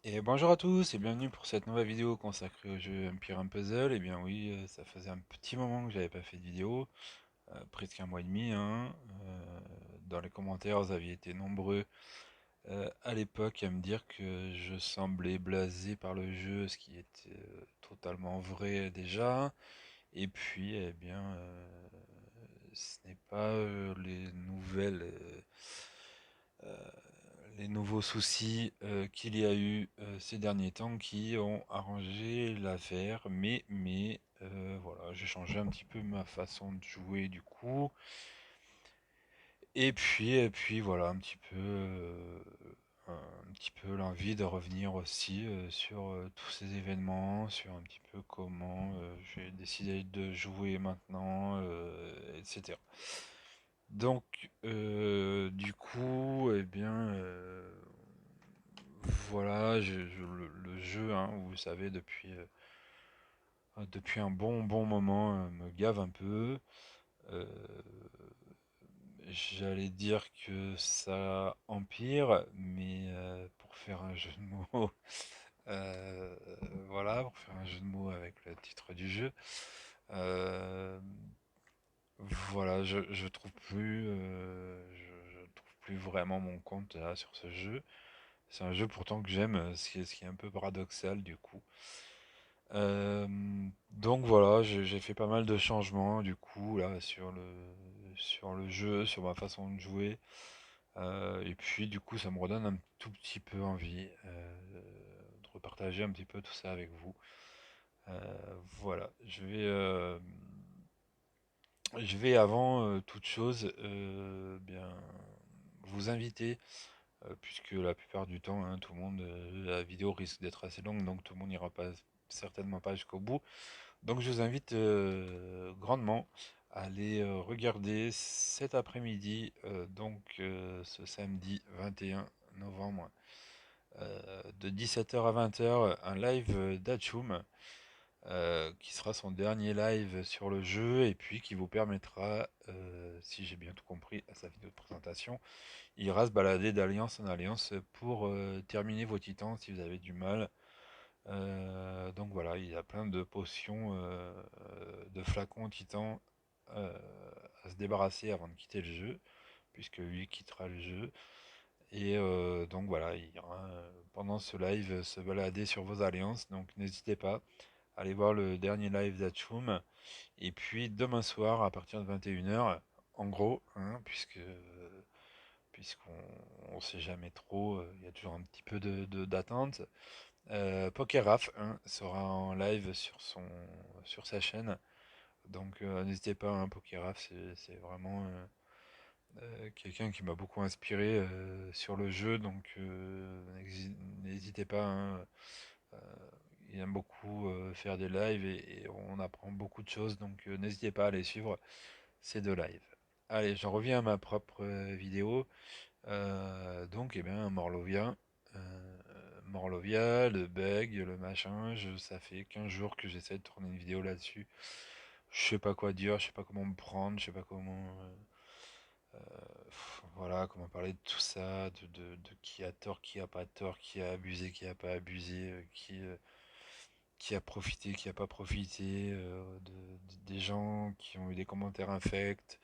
Et bonjour à tous et bienvenue pour cette nouvelle vidéo consacrée au jeu Empire and Puzzle. Et bien oui, ça faisait un petit moment que j'avais pas fait de vidéo, presque un mois et demi, hein. Dans les commentaires, vous aviez été nombreux à l'époque à me dire que je semblais blasé par le jeu, ce qui était totalement vrai déjà. Et puis, eh bien, ce n'est pas euh, les nouveaux soucis qu'il y a eu ces derniers temps qui ont arrangé l'affaire, mais voilà, j'ai changé un petit peu ma façon de jouer du coup, et puis voilà, un petit peu l'envie de revenir aussi sur tous ces événements, sur un petit peu comment j'ai décidé de jouer maintenant, etc. Donc, du coup, eh bien, voilà, le jeu, hein, vous savez, depuis un bon moment, me gave un peu. Euh, J'allais dire que ça empire, mais pour faire un jeu de mots, euh, voilà, pour faire un jeu de mots avec le titre du jeu, euh, voilà, je trouve plus, je trouve plus vraiment mon compte là sur ce jeu. C'est un jeu pourtant que j'aime, ce qui est un peu paradoxal du coup. Euh, donc voilà, j'ai fait pas mal de changements du coup là sur le jeu, sur ma façon de jouer. Et puis du coup ça me redonne un tout petit peu envie de repartager un petit peu tout ça avec vous. Voilà, je vais avant toute chose bien vous inviter, puisque la plupart du temps, hein, tout le monde, la vidéo risque d'être assez longue, donc tout le monde n'ira pas certainement pas jusqu'au bout. Donc je vous invite grandement à aller regarder cet après-midi, donc ce samedi 21 novembre, de 17h à 20h, un live d'Atchoum, qui sera son dernier live sur le jeu et puis qui vous permettra, si j'ai bien tout compris à sa vidéo de présentation, il ira se balader d'alliance en alliance pour terminer vos titans si vous avez du mal. Donc voilà, il y a plein de potions, de flacons titans euh, à se débarrasser avant de quitter le jeu, puisque lui quittera le jeu. Et donc voilà, il ira pendant ce live se balader sur vos alliances. Donc n'hésitez pas à aller voir le dernier live d'Atchoum. Et puis demain soir, à partir de 21h, en gros, hein, puisqu'on ne sait jamais trop, il y a toujours un petit peu d'attente. Pokeraf, hein, sera en live sur sa chaîne. Donc n'hésitez pas, hein, Pokeraf, c'est vraiment quelqu'un qui m'a beaucoup inspiré sur le jeu. Donc n'hésitez pas, hein, euh, il aime beaucoup faire des lives et on apprend beaucoup de choses. Donc n'hésitez pas à aller suivre ces deux lives. Allez, j'en reviens à ma propre vidéo. Donc, eh bien, Morlovia, le bug, le machin, ça fait 15 jours que j'essaie de tourner une vidéo là-dessus. Je sais pas quoi dire, je sais pas comment me prendre, je sais pas comment, voilà, comment parler de tout ça, de qui a tort, qui a pas tort, qui a abusé, qui a pas abusé, qui a profité, qui a pas profité, des gens qui ont eu des commentaires infects.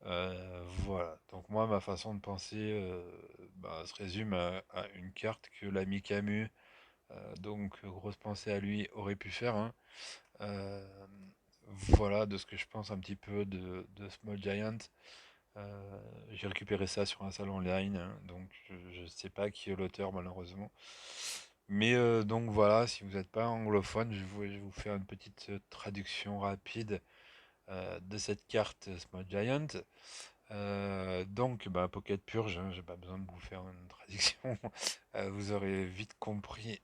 Voilà, donc moi ma façon de penser se résume à une carte que l'ami Camus, donc grosse pensée à lui, aurait pu faire, hein. Euh, voilà de ce que je pense un petit peu de Small Giant. J'ai récupéré ça sur un salon online, hein, donc je sais pas qui est l'auteur malheureusement. Mais donc voilà, si vous n'êtes pas anglophone, je vais vous faire une petite traduction rapide de cette carte Small Giant. Donc, bah, Pocket Purge, hein, j'ai pas besoin de vous faire une traduction. Vous aurez vite compris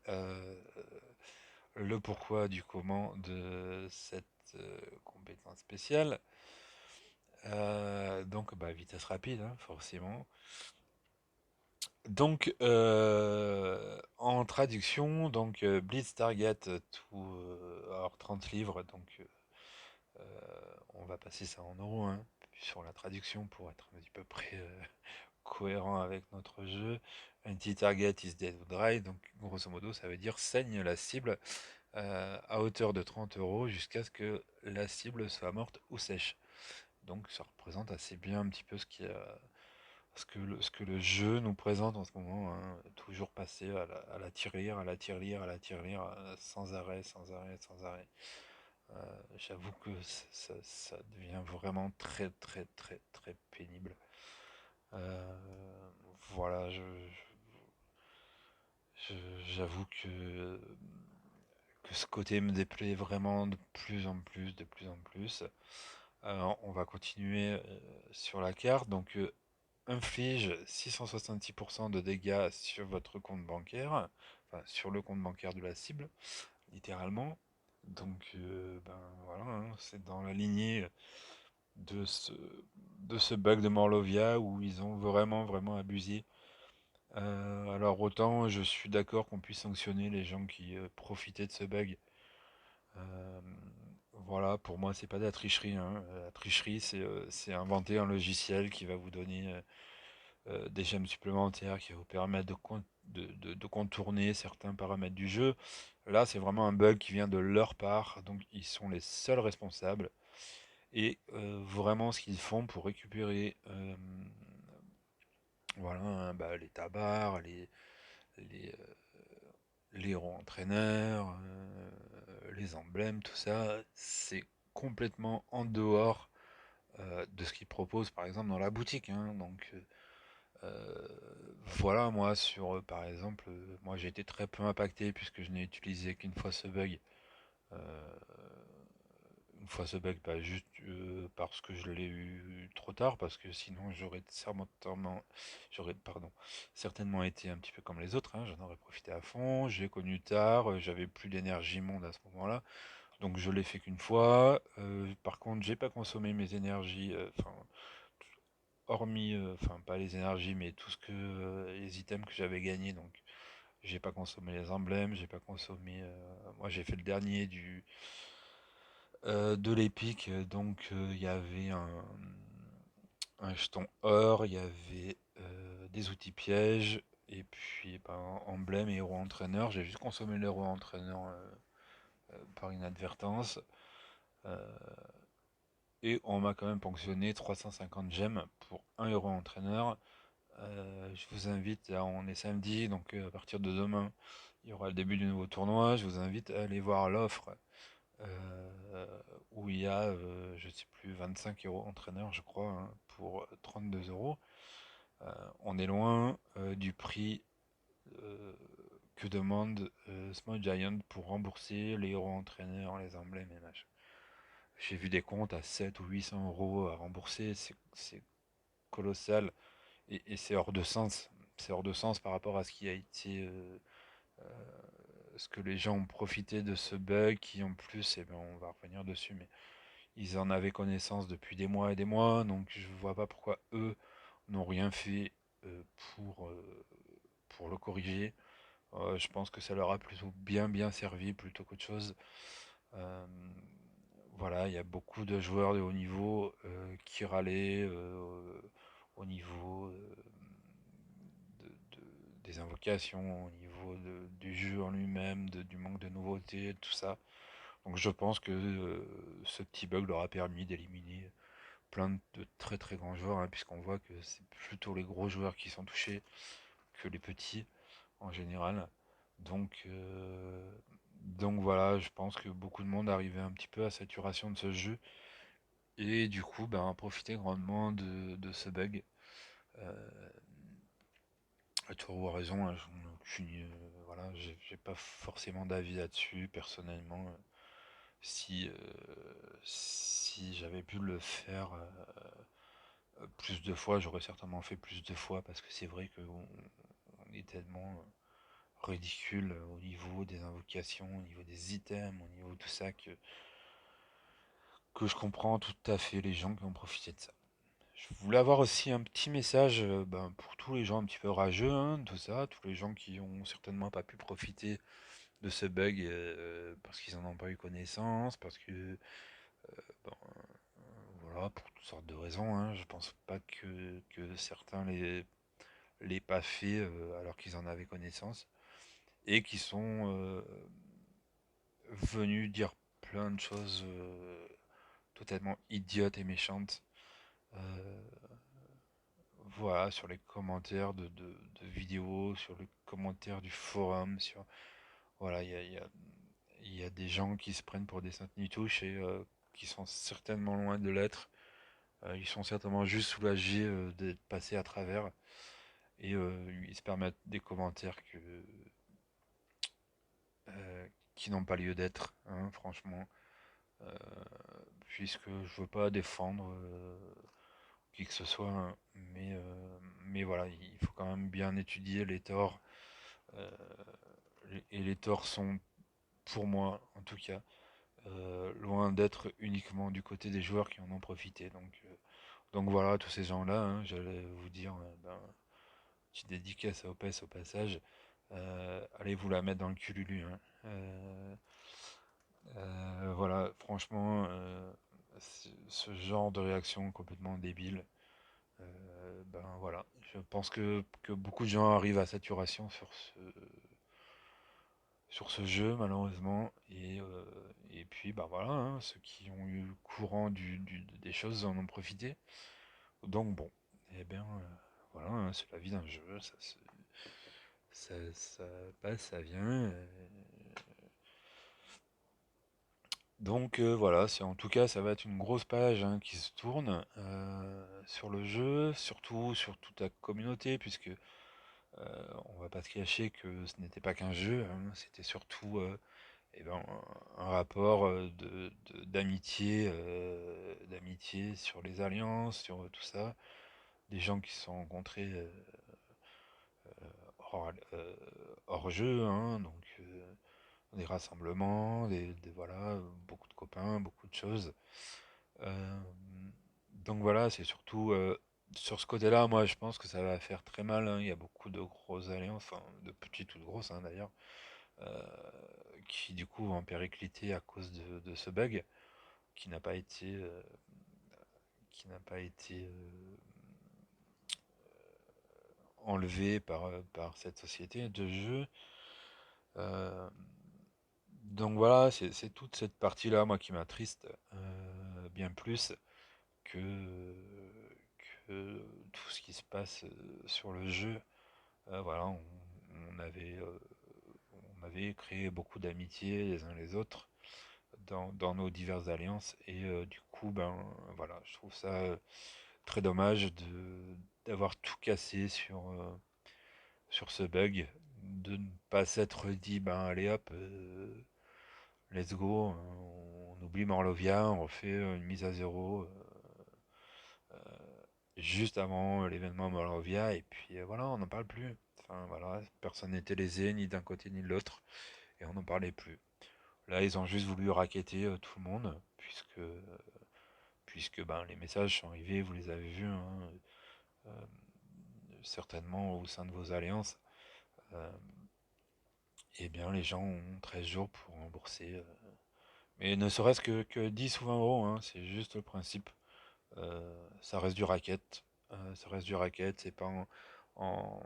le pourquoi du comment de cette compétence spéciale. Donc, bah, vitesse rapide, hein, forcément. Donc, en traduction, donc Blitz Target, alors 30 livres, donc on va passer ça en euros, hein, sur la traduction pour être un petit peu près cohérent avec notre jeu. Anti-target is dead or dry, donc grosso modo ça veut dire saigne la cible à hauteur de 30 € jusqu'à ce que la cible soit morte ou sèche. Donc ça représente assez bien un petit peu ce que le jeu nous présente en ce moment, hein. Toujours passer à la tirelire, à la tirelire, à la tirelire, sans arrêt, sans arrêt, sans arrêt. J'avoue que ça devient vraiment très très très très pénible. Euh, voilà, j'avoue que ce côté me déplaît vraiment de plus en plus, de plus en plus. On va continuer sur la carte. Donc, inflige 666% de dégâts sur votre compte bancaire, enfin sur le compte bancaire de la cible, littéralement. Donc, ben voilà, hein, c'est dans la lignée de ce, de ce bug de Morlovia où ils ont vraiment, vraiment abusé. Alors autant je suis d'accord qu'on puisse sanctionner les gens qui profitaient de ce bug. Euh, voilà, pour moi c'est pas de la tricherie, hein. La tricherie c'est inventer un logiciel qui va vous donner des gemmes supplémentaires, qui va vous permettre de contourner certains paramètres du jeu. Là c'est vraiment un bug qui vient de leur part, donc ils sont les seuls responsables. Et vraiment ce qu'ils font pour récupérer voilà, hein, bah, les tabards, les, les ronds entraîneurs, les emblèmes, tout ça, c'est complètement en dehors de ce qu'ils proposent par exemple dans la boutique, hein. Donc voilà, moi sur par exemple, moi j'ai été très peu impacté puisque je n'ai utilisé qu'une fois ce bug. Euh, une fois ce bug, pas juste parce que je l'ai eu trop tard, parce que sinon certainement été un petit peu comme les autres, hein. J'en aurais profité à fond, j'ai connu tard, j'avais plus d'énergie monde à ce moment-là, donc je l'ai fait qu'une fois. Par contre, j'ai pas consommé mes énergies, enfin, hormis, enfin pas les énergies, mais tout ce que les items que j'avais gagnés, donc j'ai pas consommé les emblèmes, j'ai pas consommé. Moi, j'ai fait le dernier de l'épique, donc il y avait un jeton or, il y avait des outils pièges, et puis ben, emblème et héros entraîneur. J'ai juste consommé l'héros entraîneur par inadvertance, euh, et on m'a quand même ponctionné 350 gemmes pour un héros entraîneur. Je vous invite, là on est samedi, donc à partir de demain, il y aura le début du nouveau tournoi. Je vous invite à aller voir l'offre euh, où il y a, je sais plus, 25 € entraîneur, je crois, hein, pour 32 €. On est loin du prix euh, que demande Small Giant pour rembourser les héros entraîneurs, les emblèmes et machin. J'ai vu des comptes à 7 ou 800 € à rembourser, c'est colossal et c'est hors de sens. C'est hors de sens par rapport à ce qui a été, ce que les gens ont profité de ce bug qui en plus, eh ben, on va revenir dessus, mais ils en avaient connaissance depuis des mois et des mois, donc je vois pas pourquoi eux n'ont rien fait euh, pour, euh, pour le corriger. Je pense que ça leur a plutôt bien servi plutôt qu'autre chose. Euh, voilà, il y a beaucoup de joueurs de haut niveau qui râlaient au niveau des invocations, au niveau du jeu en lui-même, du manque de nouveautés, tout ça. Donc je pense que ce petit bug leur a permis d'éliminer plein de très très grands joueurs, hein, puisqu'on voit que c'est plutôt les gros joueurs qui sont touchés que les petits en général. Donc, donc voilà, je pense que beaucoup de monde arrivait un petit peu à saturation de ce jeu et du coup ben, a profité grandement de ce bug. Euh, tu as raison, hein, voilà, j'ai pas forcément d'avis là-dessus personnellement. Si, si j'avais pu le faire plus de fois, j'aurais certainement fait plus de fois parce que c'est vrai qu'on on est tellement ridicule au niveau des invocations, au niveau des items, au niveau de tout ça que je comprends tout à fait les gens qui ont profité de ça. Je voulais avoir aussi un petit message ben, pour tous les gens un petit peu rageux, hein, tout ça, tous les gens qui ont certainement pas pu profiter de ce bug parce qu'ils en ont pas eu connaissance, parce que bon, voilà, pour toutes sortes de raisons, hein. Je pense pas que certains les pas fait alors qu'ils en avaient connaissance et qui sont venus dire plein de choses totalement idiotes et méchantes. euh, voilà, sur les commentaires de vidéos, sur les commentaires du forum, sur voilà, il y a des gens qui se prennent pour des saintes nitouches et qui sont certainement loin de l'être. Ils sont certainement juste soulagés d'être passés à travers et ils se permettent des commentaires qui n'ont pas lieu d'être, hein, franchement. Euh, Puisque je veux pas défendre qui que ce soit, hein, mais voilà, il faut quand même bien étudier les torts. euh, et les torts sont, pour moi en tout cas, loin d'être uniquement du côté des joueurs qui en ont profité. Donc voilà, tous ces gens-là, hein, j'allais vous dire, ben, petite dédicace à OPS au passage, allez vous la mettre dans le cululu, hein. Voilà, franchement, ce genre de réaction complètement débile, ben voilà, je pense que beaucoup de gens arrivent à saturation sur ce jeu malheureusement et puis bah voilà, hein, ceux qui ont eu le courant des choses en ont profité. Donc bon, eh bien voilà, hein, c'est la vie d'un jeu, ça passe, ça vient. Donc voilà, c'est en tout cas ça va être une grosse page hein, qui se tourne sur le jeu, surtout sur toute la communauté, puisque on va pas se cacher que ce n'était pas qu'un jeu, hein, c'était surtout eh ben, un rapport d'amitié sur les alliances, sur tout ça, des gens qui se sont rencontrés hors, hors jeu, hein, donc des rassemblements, voilà, beaucoup de copains, beaucoup de choses. Euh, donc voilà, c'est surtout sur ce côté-là, moi je pense que ça va faire très mal, hein. Il y a beaucoup de grosses alliances, enfin de petites ou de grosses hein, d'ailleurs, euh, qui du coup vont péricliter à cause de ce bug qui n'a pas été, enlevé par cette société de jeu. Euh, donc voilà, c'est toute cette partie-là, moi, qui m'attriste bien plus que, que tout ce qui se passe sur le jeu. Voilà, on avait créé beaucoup d'amitié les uns les autres dans nos diverses alliances et du coup, ben voilà, je trouve ça très dommage d'avoir tout cassé sur ce bug, de ne pas s'être dit, ben allez hop, let's go, on oublie Morlovia, on refait une mise à zéro juste avant l'événement Morlovia, et puis voilà, on n'en parle plus. Enfin voilà, personne n'était lésé, ni d'un côté ni de l'autre, et on n'en parlait plus. Là, ils ont juste voulu racketter tout le monde, puisque ben, les messages sont arrivés, vous les avez vus, hein, euh, certainement au sein de vos alliances. Euh, eh bien, les gens ont 13 jours pour rembourser. Mais ne serait-ce que 10 ou 20 euros, hein, c'est juste le principe. Ça reste du racket. Ça reste du racket, c'est pas en-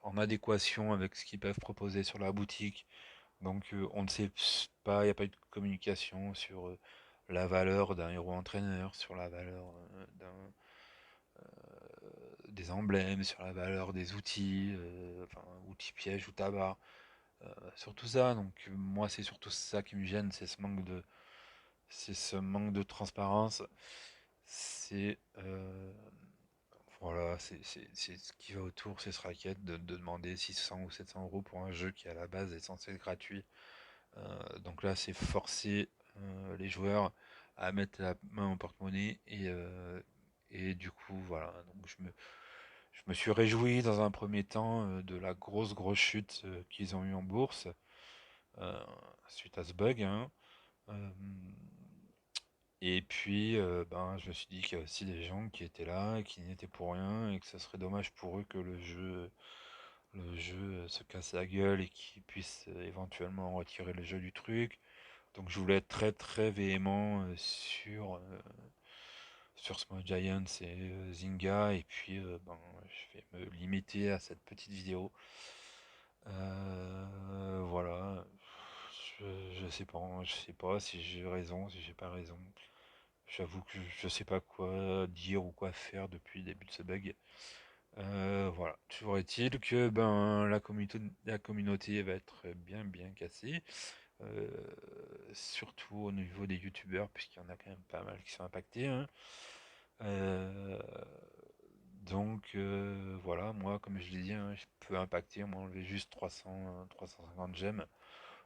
en adéquation avec ce qu'ils peuvent proposer sur la boutique. Donc on ne sait pas, il n'y a pas eu de communication sur la valeur d'un héros entraîneur, sur la valeur des emblèmes, sur la valeur des outils, enfin outils pièges ou tabac, sur tout ça. Donc moi c'est surtout ça qui me gêne, c'est ce manque de transparence. C'est voilà, c'est ce qui va autour, c'est ce racket de demander 600 ou 700 euros pour un jeu qui à la base est censé être gratuit. Donc là, c'est forcer les joueurs à mettre la main au porte-monnaie et du coup, voilà. Donc je me suis réjoui dans un premier temps de la grosse chute qu'ils ont eu en bourse euh, suite à ce bug, hein. Euh, et puis, ben, je me suis dit qu'il y a aussi des gens qui étaient là, et qui n'y étaient pour rien, et que ce serait dommage pour eux que le jeu se casse la gueule et qu'ils puissent éventuellement retirer le jeu du truc. Donc je voulais être très très véhément sur Small Giants et Zynga, et puis ben, je vais me limiter à cette petite vidéo. Voilà, je sais pas si j'ai raison, si j'ai pas raison. J'avoue que je sais pas quoi dire ou quoi faire depuis le début de ce bug. Voilà, toujours est-il que ben la communauté va être bien cassée, euh, surtout au niveau des youtubeurs, puisqu'il y en a quand même pas mal qui sont impactés, hein. Euh, voilà, moi comme je l'ai dit, hein, je peux impacter, m'enlever juste 350 gemmes,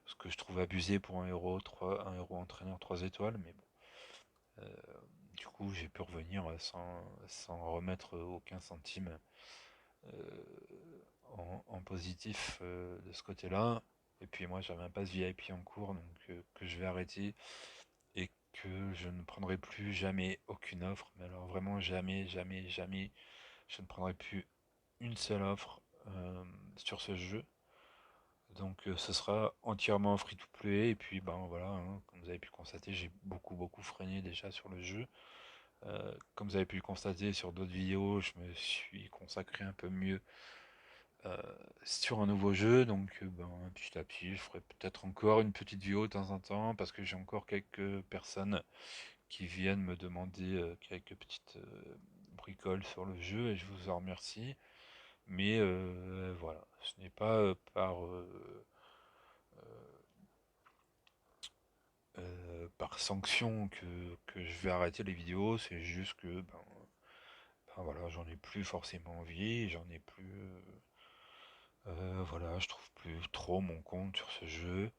ce que je trouve abusé pour 1 euro, 1 euro entraîneur 3 étoiles, mais bon. euh, du coup j'ai pu revenir sans remettre aucun centime en positif de ce côté-là. Et puis moi j'avais un pass VIP en cours, donc que je vais arrêter et que je ne prendrai plus jamais aucune offre. Mais alors vraiment jamais, je ne prendrai plus une seule offre sur ce jeu. Donc ce sera entièrement free to play. Et puis ben voilà, hein, comme vous avez pu le constater, j'ai beaucoup freiné déjà sur le jeu. Comme vous avez pu le constater sur d'autres vidéos, je me suis consacré un peu mieux euh, sur un nouveau jeu, donc ben, petit à petit, je ferai peut-être encore une petite vidéo de temps en temps, parce que j'ai encore quelques personnes qui viennent me demander quelques petites bricoles sur le jeu, et je vous en remercie. Mais voilà, ce n'est pas par sanction que je vais arrêter les vidéos, c'est juste que ben voilà, j'en ai plus forcément envie, j'en ai plus... voilà, je trouve plus trop mon compte sur ce jeu.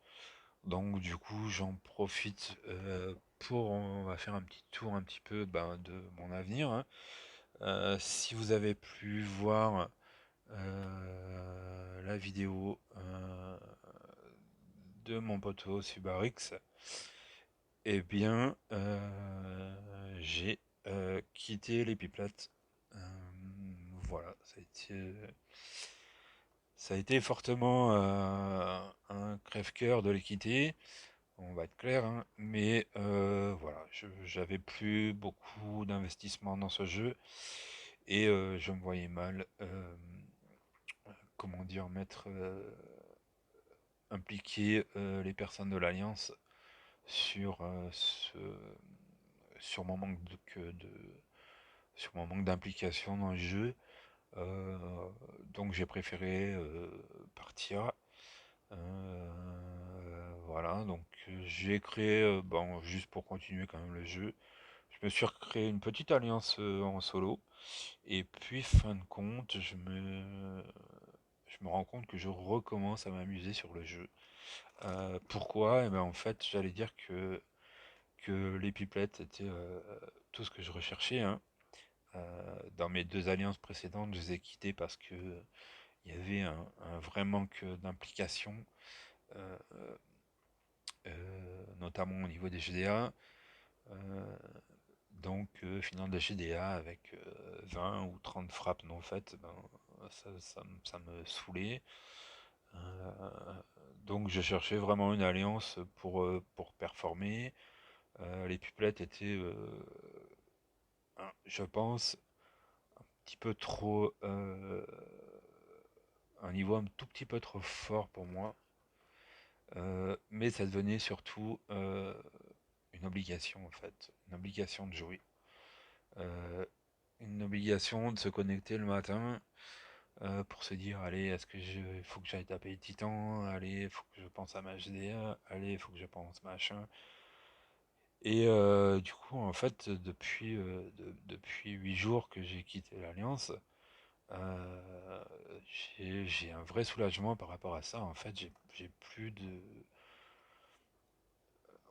Donc du coup j'en profite on va faire un petit tour un petit peu ben, de mon avenir, hein. Si vous avez pu voir la vidéo de mon poteau Subarix, eh bien j'ai quitté les Piplates. Euh, voilà, ça a été fortement un crève-cœur de les quitter. On va être clair, hein, mais voilà, j'avais plus beaucoup d'investissement dans ce jeu et je me voyais mal, comment dire, impliquer les personnes de l'Alliance sur sur mon manque sur mon manque d'implication dans le jeu. Euh, donc j'ai préféré partir. Voilà, donc j'ai créé, bon, juste pour continuer quand même le jeu, je me suis recréé une petite alliance en solo, et puis fin de compte, je me rends compte que je recommence à m'amuser sur le jeu. Pourquoi? Eh ben en fait, j'allais dire que les pipelettes étaient tout ce que je recherchais, hein. Dans mes deux alliances précédentes, je les ai quittées parce que il y avait un vrai manque d'implication, euh, notamment au niveau des GDA. Euh, donc, finir des GDA avec 20 ou 30 frappes non faites, ben, ça me saoulait. Euh, donc, je cherchais vraiment une alliance pour performer. Les pupelettes étaient, je pense, un petit peu trop, un niveau un tout petit peu trop fort pour moi. Mais ça devenait surtout une obligation en fait, une obligation de jouer. Euh, une obligation de se connecter le matin pour se dire allez, il faut que j'aille taper les titans, allez, il faut que je pense à ma GDA, allez, il faut que je pense machin. Et du coup, en fait, depuis 8 jours que j'ai quitté l'Alliance, euh, j'ai un vrai soulagement par rapport à ça. En fait, j'ai plus de,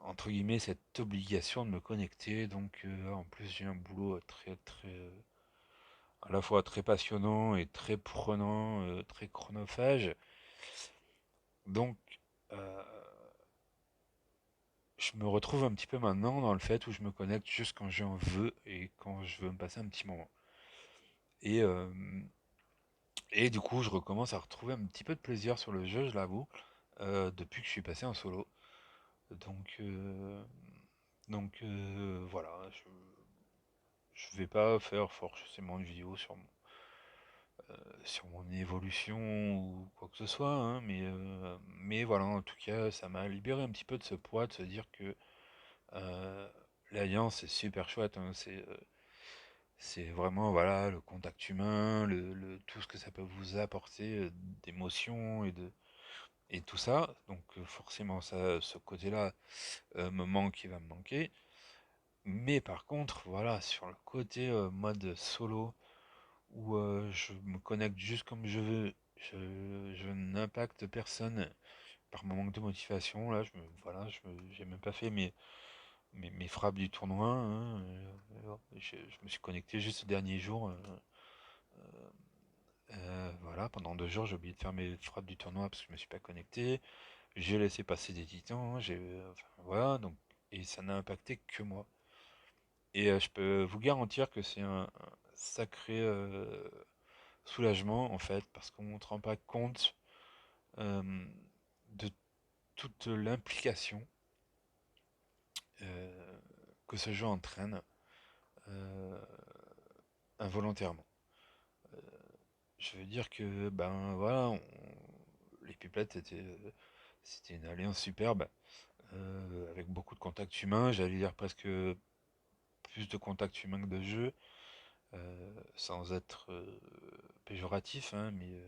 entre guillemets, cette obligation de me connecter. Donc, en plus, j'ai un boulot à la fois très passionnant et très prenant, très chronophage. Donc, euh, je me retrouve un petit peu maintenant dans le fait où je me connecte juste quand j'en veux et quand je veux me passer un petit moment. Et, euh, et du coup, je recommence à retrouver un petit peu de plaisir sur le jeu, je l'avoue, depuis que je suis passé en solo. Donc, voilà, je vais pas faire forcément une vidéo sur mon évolution ou quoi que ce soit, hein, mais voilà, en tout cas, ça m'a libéré un petit peu de ce poids, de se dire que euh, l'alliance c'est super chouette, hein, c'est vraiment voilà le contact humain, tout ce que ça peut vous apporter d'émotions et tout ça. Donc forcément ça, ce côté-là me manque et va me manquer. Mais par contre, voilà, sur le côté mode solo, où je me connecte juste comme je veux, je n'impacte personne par mon manque de motivation. Là, j'ai même pas fait mes frappes du tournoi, hein, je me suis connecté juste ce dernier jour. Voilà, pendant 2 jours, j'ai oublié de faire mes frappes du tournoi parce que je me suis pas connecté. J'ai laissé passer des titans, enfin, voilà, donc, et ça n'a impacté que moi. Et je peux vous garantir que c'est un sacré soulagement en fait, parce qu'on ne se rend pas compte euh, de toute l'implication euh, que ce jeu entraîne euh, involontairement. Je veux dire que ben voilà, les Pipelettes c'était une alliance superbe, avec beaucoup de contacts humains, j'allais dire presque plus de contacts humains que de jeux, sans être péjoratif, hein, mais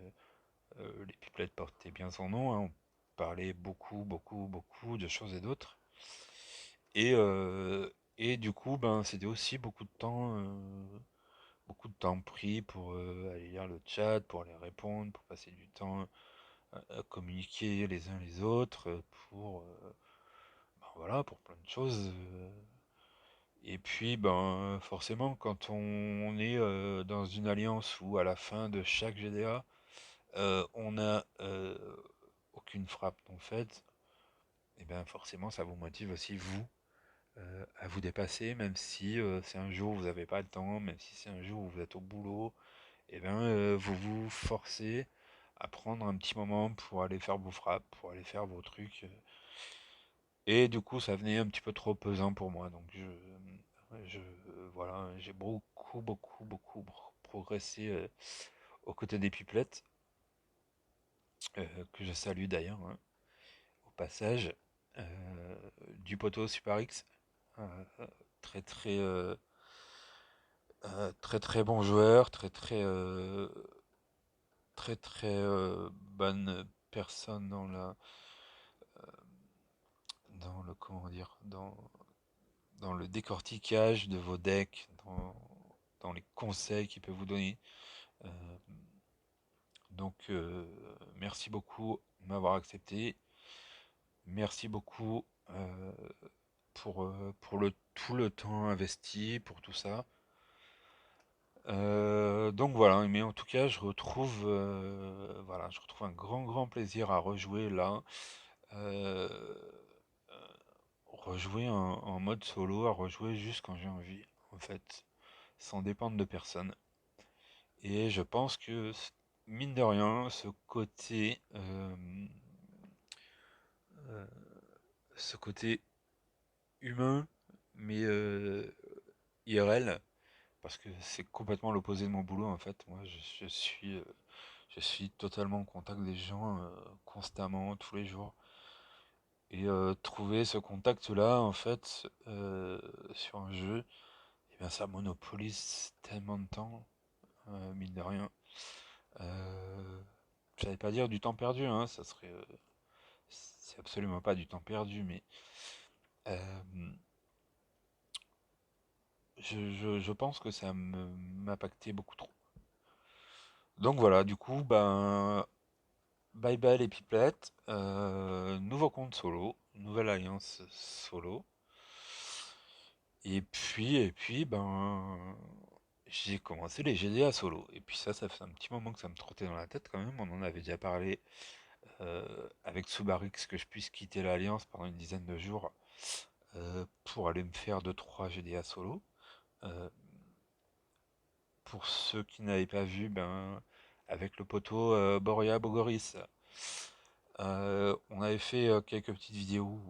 les Pipelettes portaient bien son nom, hein, on parlait beaucoup, beaucoup, beaucoup de choses et d'autres. Et, euh, et du coup, ben, c'était aussi beaucoup de temps pris pour aller lire le chat, pour aller répondre, pour passer du temps à communiquer les uns les autres, ben voilà, pour plein de choses. Et puis, ben, forcément, quand on est dans une alliance où à la fin de chaque GDA, on a aucune frappe non faite, et bien forcément, ça vous motive aussi, vous, à vous dépasser, même si c'est un jour où vous n'avez pas le temps, même si c'est un jour où vous êtes au boulot, et bien vous vous forcez à prendre un petit moment pour aller faire vos frappes, pour aller faire vos trucs. Et du coup, ça venait un petit peu trop pesant pour moi. Donc voilà, j'ai beaucoup, beaucoup, beaucoup progressé aux côtés des pipelettes, que je salue d'ailleurs, hein, au passage, du poteau Super X, euh, très très très très bon joueur, très très bonne personne dans le comment dire dans le décortiquage de vos decks, dans les conseils qu'il peut vous donner. Euh, donc merci beaucoup de m'avoir accepté. Merci beaucoup pour tout le temps investi, pour tout ça. Donc voilà, mais en tout cas, je retrouve un grand plaisir à rejouer là, euh, rejouer en mode solo, à rejouer juste quand j'ai envie, en fait, sans dépendre de personne. Et je pense que, mine de rien, euh, ce côté humain, mais IRL, parce que c'est complètement l'opposé de mon boulot en fait. Moi, je suis totalement en contact des gens constamment, tous les jours. Et trouver ce contact-là, en fait, sur un jeu, eh bien, ça monopolise tellement de temps, mine de rien. Euh, J'allais pas dire du temps perdu, hein, c'est absolument pas du temps perdu, mais euh, je pense que m'impactait beaucoup trop. Donc voilà, du coup, ben, bye bye les pipelettes, nouveau compte solo, nouvelle alliance solo. Et puis, ben, j'ai commencé les GDA solo. Et puis ça fait un petit moment que ça me trottait dans la tête quand même. On en avait déjà parlé avec Subarix, que je puisse quitter l'Alliance pendant une dizaine de jours pour aller me faire 2-3 GDA solo. Euh, pour ceux qui n'avaient pas vu, ben, avec le poteau Boria Bogoris, on avait fait quelques petites vidéos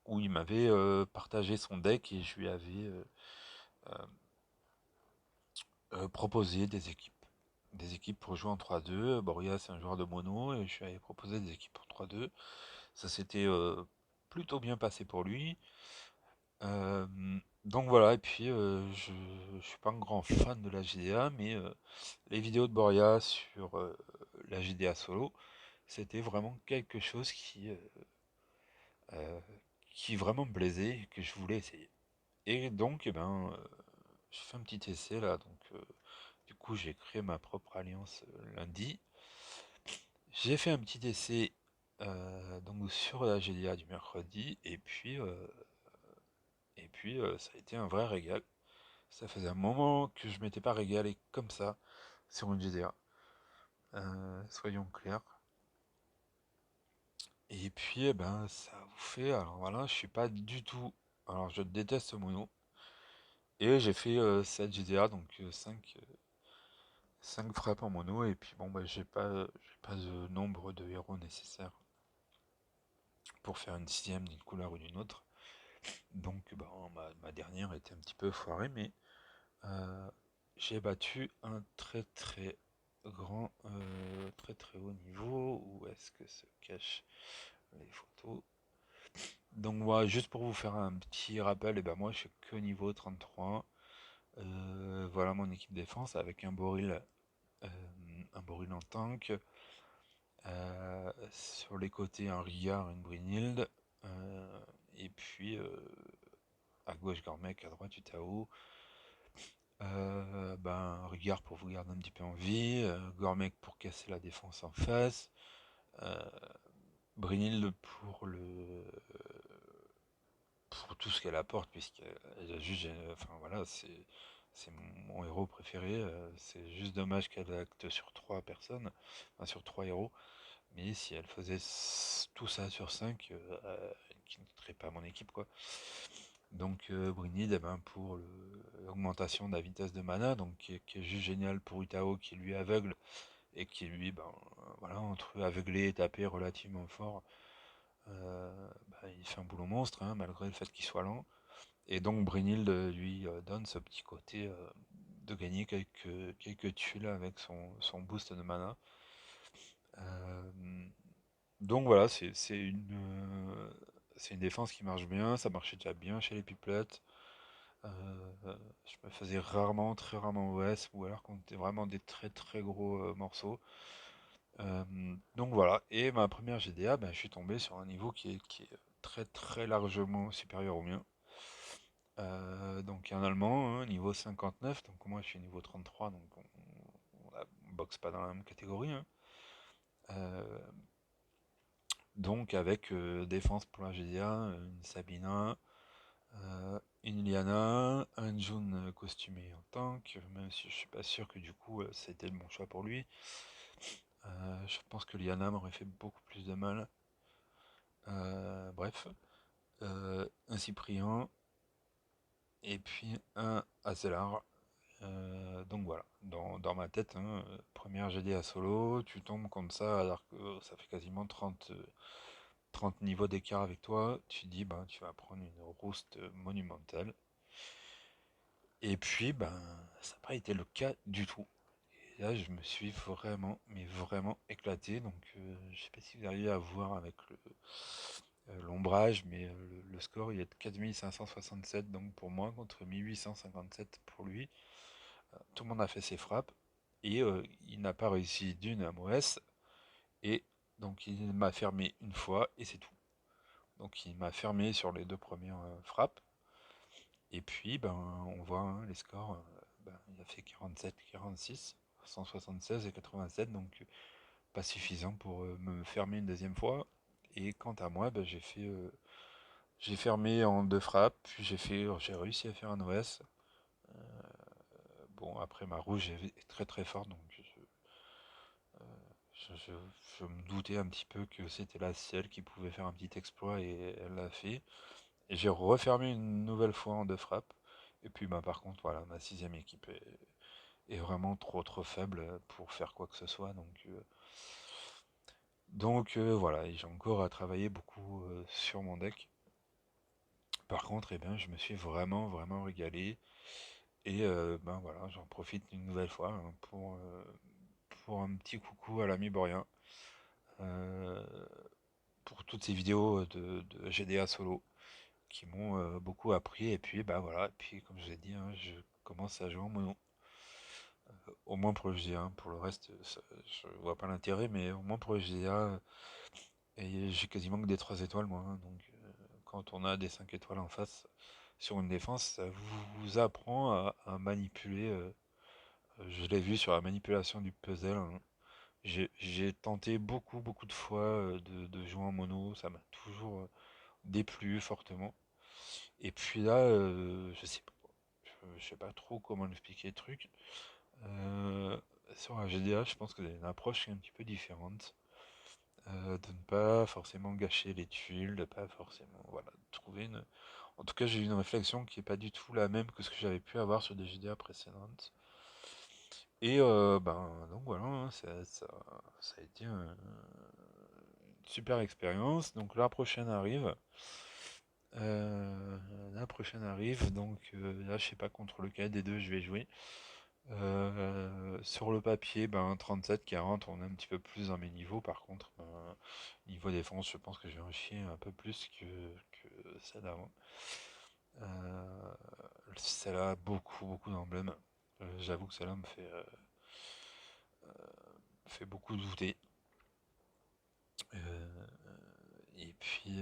où il m'avait partagé son deck et je lui avais euh, proposer des équipes. Des équipes pour jouer en 3-2. Boria, c'est un joueur de mono, et je suis allé proposer des équipes en 3-2. Ça s'était plutôt bien passé pour lui. Euh, donc voilà, et puis je suis pas un grand fan de la GDA, mais les vidéos de Boria sur la GDA solo, c'était vraiment quelque chose euh, qui vraiment me plaisait et que je voulais essayer. Et donc, eh ben, j'ai fait un petit essai là, donc du coup j'ai créé ma propre alliance lundi. J'ai fait un petit essai donc sur la GDA du mercredi, et puis ça a été un vrai régal. Ça faisait un moment que je m'étais pas régalé comme ça sur une GDA. Soyons clairs. Et puis, eh ben, ça vous fait. Alors voilà, je suis pas du tout. Alors, je déteste Mono. Et j'ai fait 7 GDA, donc 5 frappes en mono. Et puis, bon, bah, j'ai pas de nombre de héros nécessaires pour faire une sixième d'une couleur ou d'une autre. Donc, bah, ma dernière était un petit peu foirée, mais euh, j'ai battu un très très grand, très très haut niveau. Où est-ce que se cachent les photos? Donc moi, juste pour vous faire un petit rappel, et ben moi je suis que niveau 33. Voilà mon équipe défense avec euh, un Boril en tank. Sur les côtés un Rigard, une Brynhild. Et puis à gauche Gormek, à droite Utao. Ben, Rigard pour vous garder un petit peu en vie. Gormek pour casser la défense en face. Euh, Brynhild pour tout ce qu'elle apporte, puisqu'elle a juste, enfin voilà, c'est mon héros préféré. C'est juste dommage qu'elle acte sur 3 personnes, enfin sur 3 héros. Mais si elle faisait tout ça sur 5, elle ne quitterait pas mon équipe, quoi. Donc Brynhild, eh ben, pour l'augmentation de la vitesse de mana, donc qui est juste génial pour Utao qui lui est aveugle et qui lui, ben voilà, entre aveugler et taper relativement fort, bah, il fait un boulot monstre, hein, malgré le fait qu'il soit lent. Et donc Brynhild lui donne ce petit côté de gagner quelques tuiles avec son boost de mana. Euh, donc voilà, c'est une défense qui marche bien, ça marchait déjà bien chez les pipelettes. Je me faisais rarement, très rarement OS, ou alors quand c'était vraiment des très très gros morceaux. Donc voilà, et ma première GDA, ben, je suis tombé sur un niveau qui est très très largement supérieur au mien. Donc un Allemand, hein, niveau 59, donc moi je suis niveau 33, donc on boxe pas dans la même catégorie, hein. Euh, donc avec défense pour la GDA, une Sabina, une Liana, un Jun costumé en tank, même si je suis pas sûr que du coup c'était le bon choix pour lui. Je pense que Liana m'aurait fait beaucoup plus de mal. Bref, un Cyprien et puis un Azelar. Donc voilà, dans ma tête, hein, première GD à solo, tu tombes contre ça alors que ça fait quasiment 30 niveaux d'écart avec toi, tu dis ben tu vas prendre une rouste monumentale. Et puis ben ça n'a pas été le cas du tout. Et là je me suis vraiment, mais vraiment éclaté. Donc je sais pas si vous arrivez à voir avec l'ombrage, mais le score il est de 4567 donc pour moi contre 1857 pour lui. Tout le monde a fait ses frappes et il n'a pas réussi d'une à MOS et donc il m'a fermé une fois et c'est tout. Donc il m'a fermé sur les 2 premières frappes et puis ben on voit hein, les scores. Ben, il a fait 47, 46, 176 et 87 donc pas suffisant pour me fermer une deuxième fois. Et quant à moi, ben, j'ai fermé en 2 frappes, puis j'ai réussi à faire un OS. Bon, après ma rouge est très très forte, donc Je, je- je me doutais un petit peu que c'était la seule qui pouvait faire un petit exploit et elle l'a fait. Et j'ai refermé une nouvelle fois en 2 frappes. Et puis bah, par contre, voilà, ma sixième équipe est vraiment trop trop faible pour faire quoi que ce soit. Donc voilà, et j'ai encore à travailler beaucoup sur mon deck. Par contre, eh bien, je me suis vraiment vraiment régalé. Et ben voilà, j'en profite une nouvelle fois hein, pour un petit coucou à l'ami Borien, euh, pour toutes ces vidéos de GDA solo qui m'ont beaucoup appris. Et puis bah voilà, et puis comme je l'ai dit, hein, je commence à jouer en mono, au moins pour le GDA, hein. Pour le reste, je vois pas l'intérêt, mais au moins pour le GDA, et j'ai quasiment que des 3 étoiles moi, hein. Donc quand on a des 5 étoiles en face sur une défense, ça vous apprend à manipuler. Je l'ai vu sur la manipulation du puzzle, hein. J'ai tenté beaucoup de fois de jouer en mono, ça m'a toujours déplu fortement. Et puis là, je sais pas trop comment expliquer le truc. Euh, sur un GDA, je pense que c'est une approche un petit peu différente. De ne pas forcément gâcher les tuiles, de pas forcément, voilà, de trouver une. En tout cas, j'ai eu une réflexion qui est pas du tout la même que ce que j'avais pu avoir sur des GDA précédentes. Et ben donc voilà, hein, ça a été une super expérience. Donc euh, la prochaine arrive. Donc là, je sais pas contre lequel des deux je vais jouer. Sur le papier, ben 37-40, on est un petit peu plus dans mes niveaux. Par contre, ben, niveau défense, je pense que je vais en chier un peu plus que celle d'avant. Euh, Celle-là a beaucoup d'emblèmes. J'avoue que celle-là me fait beaucoup douter. Euh, et puis,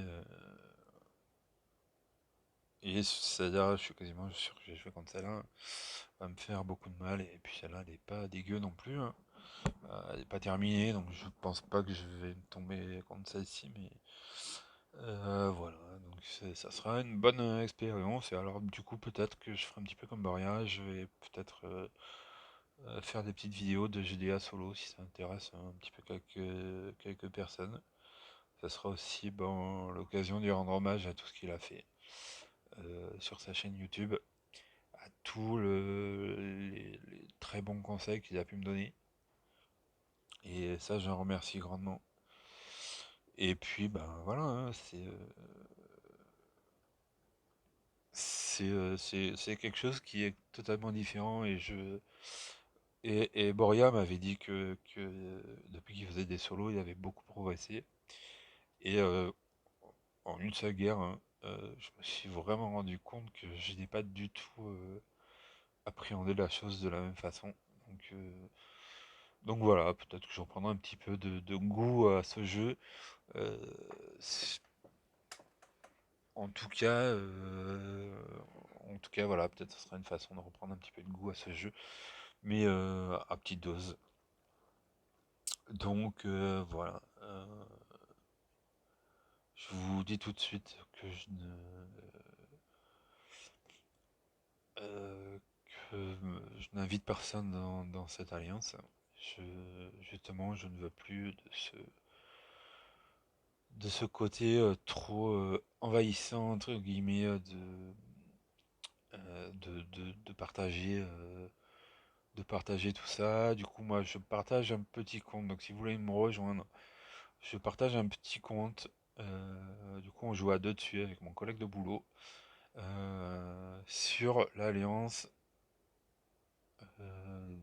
et celle-là, je suis quasiment sûr que j'ai joué contre celle-là, va me faire beaucoup de mal. Et puis celle-là, elle est pas dégueu non plus, hein. Elle est pas terminée, donc je pense pas que je vais tomber contre celle-ci, mais voilà. Donc ça sera une bonne expérience. Et alors, du coup, peut-être que je ferai un petit peu comme Baria, je vais peut-être faire des petites vidéos de GDA solo si ça intéresse un petit peu quelques personnes. Ça sera aussi bon, l'occasion de lui rendre hommage à tout ce qu'il a fait sur sa chaîne YouTube, à tous les très bons conseils qu'il a pu me donner. Et ça, j'en remercie grandement. Et puis, ben voilà, hein, c'est quelque chose qui est totalement différent. Et Boria m'avait dit que depuis qu'il faisait des solos, il avait beaucoup progressé. Et en une seule guerre, hein, je me suis vraiment rendu compte que je n'ai pas du tout appréhendé la chose de la même façon. Donc voilà, peut-être que je reprendrai un petit peu de goût à ce jeu. Euh, en tout cas, voilà, peut-être ce sera une façon de reprendre un petit peu de goût à ce jeu, mais à petite dose. Donc voilà. Je vous dis tout de suite que euh, je n'invite personne dans cette alliance. Justement, je ne veux plus de ce côté trop envahissant, entre guillemets, de partager tout ça. Du coup, moi, je partage un petit compte. Donc, si vous voulez me rejoindre, je partage un petit compte. Du coup, on joue à deux dessus avec mon collègue de boulot sur l'alliance. euh,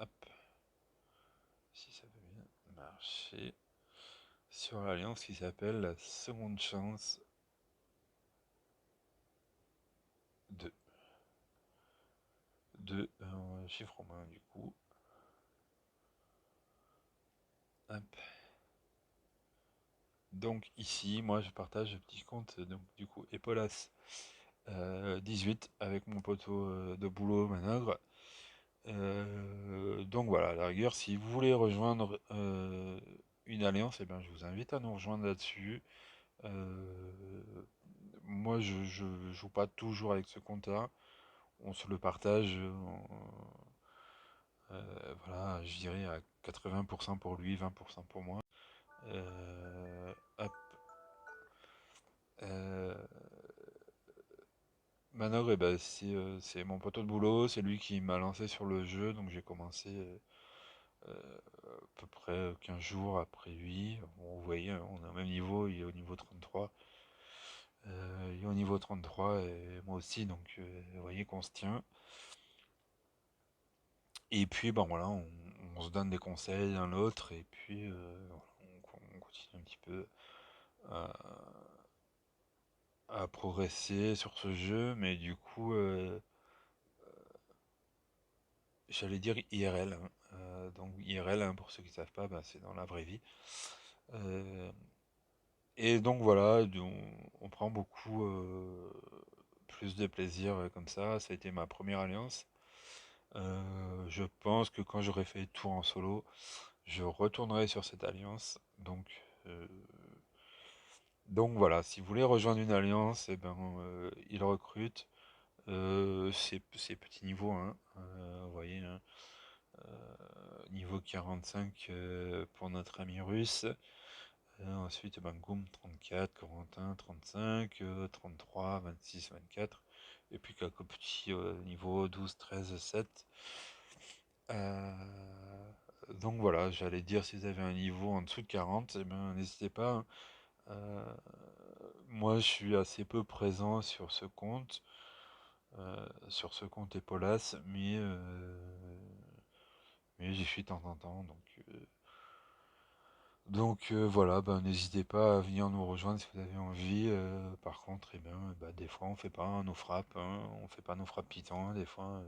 Hop, si ça veut bien marcher. Sur l'alliance qui s'appelle la seconde chance de chiffre romain du coup. Hop. Donc ici, moi je partage le petit compte donc du coup Epolas 18 avec mon poteau de boulot Manogre. Donc voilà, à la rigueur, si vous voulez rejoindre une alliance, eh bien, je vous invite à nous rejoindre là-dessus. Euh, Moi, je joue pas toujours avec ce compte-là. On se le partage, voilà, je dirais à 80% pour lui, 20% pour moi. Hop. Euh, Manor, eh ben, c'est mon poteau de boulot, c'est lui qui m'a lancé sur le jeu, donc j'ai commencé à peu près 15 jours après lui. Bon, vous voyez, hein, on est au même niveau, il est au niveau 33. est au niveau 33 et moi aussi, donc vous voyez qu'on se tient. Et puis ben voilà, on se donne des conseils l'un l'autre et puis voilà, on continue un petit peu à, à progresser sur ce jeu, mais du coup, j'allais dire IRL, hein. Donc IRL, hein, pour ceux qui ne savent pas, ben, c'est dans la vraie vie. Euh, et donc voilà, on prend beaucoup plus de plaisir comme ça. Ça a été ma première alliance. Je pense que quand j'aurai fait le tour en solo, je retournerai sur cette alliance. Donc voilà, si vous voulez rejoindre une alliance, eh ben, ils recrutent. C'est petit niveau, hein, vous voyez, hein, niveau 45 pour notre ami russe. Ensuite, ben, Goum 34, Corentin 35, 33, 26, 24. Et puis quelques petits niveaux 12, 13, 7. Euh, donc voilà, j'allais dire si vous avez un niveau en dessous de 40, eh ben, n'hésitez pas, hein. Euh, Moi, je suis assez peu présent sur ce compte Epolas, mais j'y suis de temps en temps. Donc voilà, ben, n'hésitez pas à venir nous rejoindre si vous avez envie. Par contre, eh ben, bah, des fois, on fait pas nos frappes, hein, on fait pas nos frappes Python. Des fois,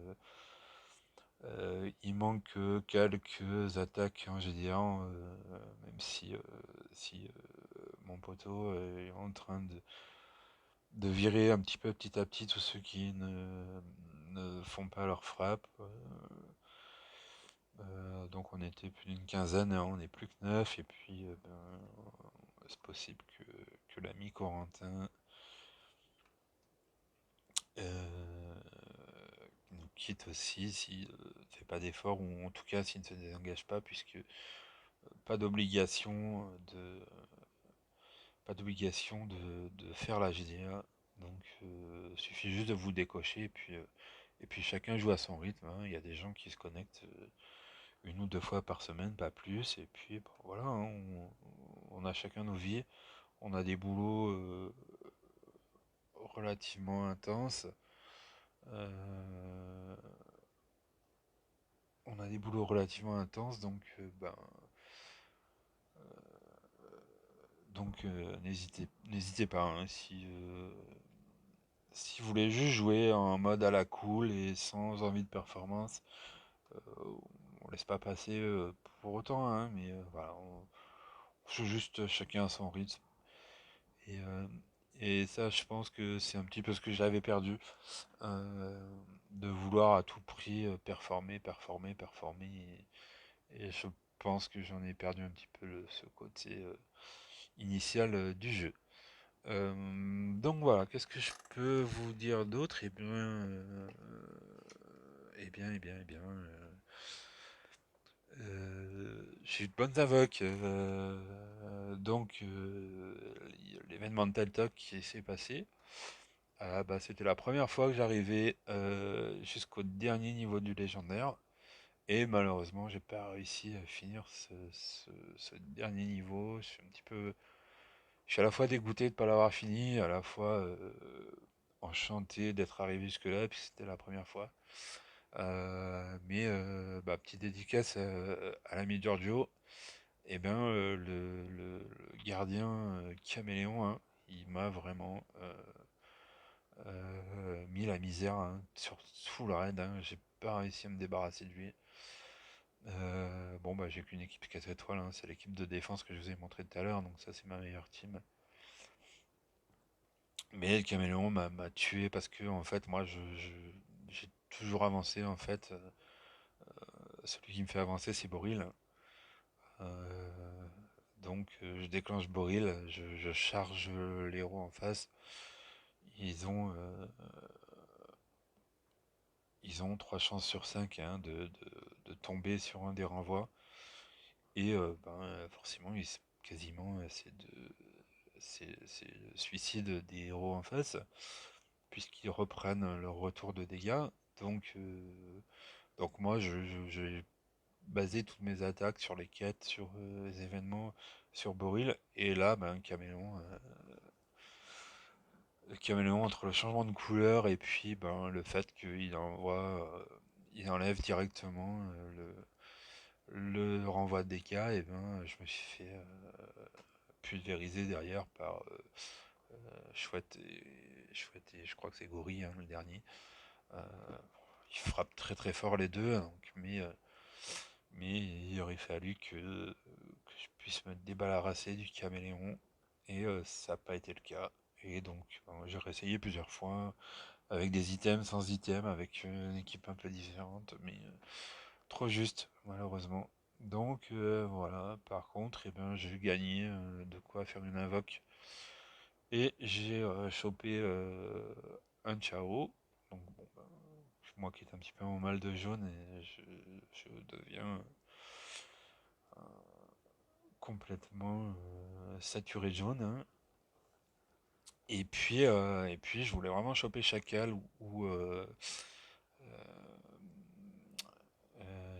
il manque quelques attaques en GD1, même si mon poteau est en train de virer un petit peu petit à petit tous ceux qui ne font pas leur frappe. Donc on était plus d'une quinzaine, hein, on n'est plus que 9, et puis ben, c'est possible que l'ami Corentin euh, nous quitte aussi s'il ne fait pas d'effort, ou en tout cas s'il ne se désengage pas, puisque pas d'obligation de faire la GDA. Donc suffit juste de vous décocher, et puis chacun joue à son rythme, hein. Il y a des gens qui se connectent une ou deux fois par semaine, pas plus, et puis bon, voilà, hein, on a chacun nos vies, on a des boulots relativement intenses, euh, donc n'hésitez pas, hein, si vous voulez juste jouer en mode à la cool et sans envie de performance, euh, on laisse pas passer pour autant, hein, mais voilà, on joue juste chacun à son rythme. Et, euh, et ça, je pense que c'est un petit peu ce que j'avais perdu, de vouloir à tout prix performer, performer, performer. Et je pense que j'en ai perdu un petit peu ce côté initial du jeu. Donc voilà, qu'est-ce que je peux vous dire d'autre? J'ai eu de bonnes invoques. L'événement de Talk qui s'est passé, bah, c'était la première fois que j'arrivais jusqu'au dernier niveau du légendaire. Et malheureusement, j'ai pas réussi à finir ce dernier niveau. Je suis à la fois dégoûté de ne pas l'avoir fini, à la fois enchanté d'être arrivé jusque-là, puis c'était la première fois. Mais bah, petite dédicace à l'ami Giorgio. Et ben le gardien caméléon, hein, il m'a vraiment mis la misère, hein, sur sous le raid, hein. J'ai pas réussi à me débarrasser de lui. Bon bah j'ai qu'une équipe 4 étoiles, hein, c'est l'équipe de défense que je vous ai montré tout à l'heure, donc ça c'est ma meilleure team. Mais le caméléon m'a tué parce que en fait moi j'ai toujours avancé en fait. Celui qui me fait avancer c'est Boril. Euh, donc je déclenche Boril, je charge l'héros en face. Ils ont, euh, ils ont 3 chances sur 5, hein, de tomber sur un des renvois. Et ben, forcément, quasiment, c'est le suicide des héros en face, puisqu'ils reprennent leur retour de dégâts. Donc, euh, donc moi, j'ai basé toutes mes attaques sur les quêtes, sur les événements, sur Boril. Et là, ben, Caméléon le caméléon entre le changement de couleur et puis ben, le fait qu'il il enlève directement le renvoi de dégâts, et ben je me suis fait pulvériser derrière par Chouette et je crois que c'est Gorille, hein, le dernier. Euh, ils frappent très très fort les deux, donc, mais il aurait fallu que je puisse me débarrasser du caméléon, et ça n'a pas été le cas. Et donc j'ai réessayé plusieurs fois, avec des items, sans items, avec une équipe un peu différente, mais trop juste, malheureusement. Donc voilà, par contre, eh ben, j'ai gagné de quoi faire une invoque. Et j'ai chopé un Chao. Donc bon, ben, moi qui est un petit peu en mal de jaune, et je deviens complètement saturé de jaune, hein. Et puis je voulais vraiment choper Chacal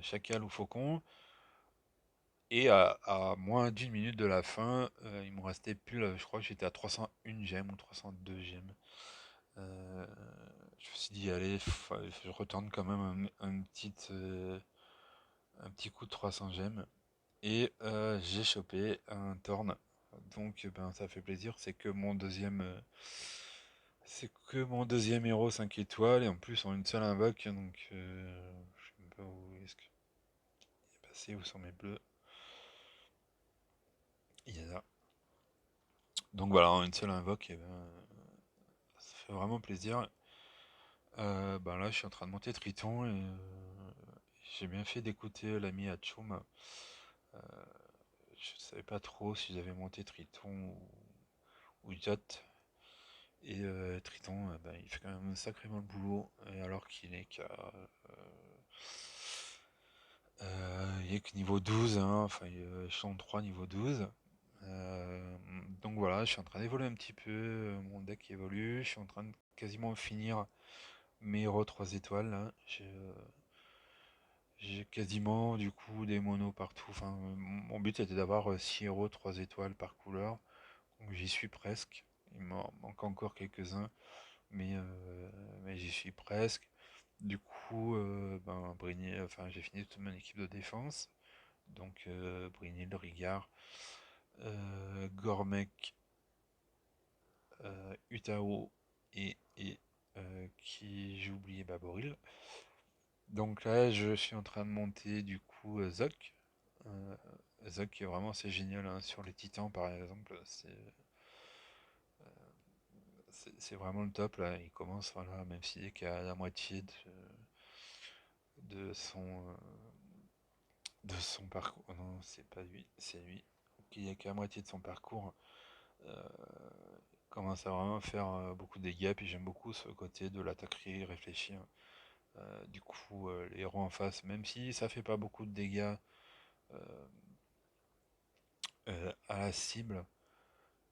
Chacal ou Faucon. Et à moins d'une minute de la fin, il me restait plus, je crois que j'étais à 301 gemmes ou 302 gemmes. Euh, je me suis dit, allez, je retourne quand même un petit coup de 300 gemmes. Et j'ai chopé un Thorn. Donc ben, ça fait plaisir, c'est que mon deuxième héros 5 étoiles, et en plus en une seule invoque, donc je sais même pas où est-ce qu'il est passé, où sont mes bleus. Il y en a. Donc voilà, en une seule invoque, et ben, ça fait vraiment plaisir. Ben là, je suis en train de monter Triton, et j'ai bien fait d'écouter l'ami Hachoum. Euh, je savais pas trop si j'avais monté Triton ou Yacht. Et Triton, ben, il fait quand même sacrément le boulot, et alors qu'il est qu'à il est que niveau 12, hein, enfin échelon 3 niveau 12. Donc voilà, je suis en train d'évoluer un petit peu, mon deck évolue, je suis en train de quasiment finir mes héros 3 étoiles là. J'ai quasiment du coup des monos partout. Enfin, mon but était d'avoir 6 héros 3 étoiles par couleur. Donc j'y suis presque. Il m'en manque encore quelques-uns, mais, j'y suis presque. Du coup, ben, enfin, j'ai fini toute mon équipe de défense. Donc Brynhild, Rigard, Gormek, Utao qui j'ai oublié Baboril. Donc là, je suis en train de monter du coup Zoc. Euh, Zoc, vraiment, c'est génial, hein. Sur les titans, par exemple, c'est vraiment le top là. Il commence, voilà, même s'il est qu'à la moitié de de son parcours. Oh non, c'est pas lui, c'est lui. Il est qu'à la moitié de son parcours. Euh, Commence à vraiment faire beaucoup de dégâts. Puis j'aime beaucoup ce côté de l'attaquer, réfléchir. Du coup, les héros en face, même si ça fait pas beaucoup de dégâts euh, à la cible,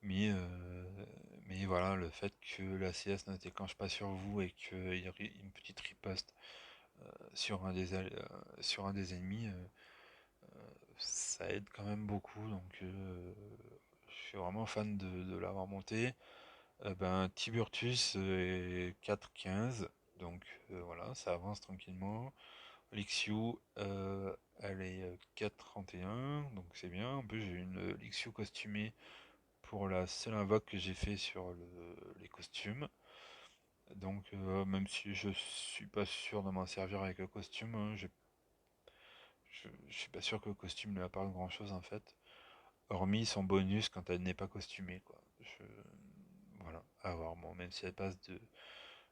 mais, euh, mais voilà, le fait que la CS ne déclenche pas sur vous et qu'il y ait une petite riposte sur un des ennemis, ça aide quand même beaucoup. Donc, je suis vraiment fan de l'avoir monté. Ben, Tiburtus est 4-15, donc voilà, ça avance tranquillement. Lixiu, elle est 4-31, donc c'est bien. En plus, j'ai une Lixiu costumée pour la seule invoque que j'ai fait sur les costumes. Donc, même si je suis pas sûr de m'en servir avec le costume, hein, je suis pas sûr que le costume lui apporte grand chose en fait. Hormis son bonus quand elle n'est pas costumée, quoi. Voilà, à voir. Bon, même si elle passe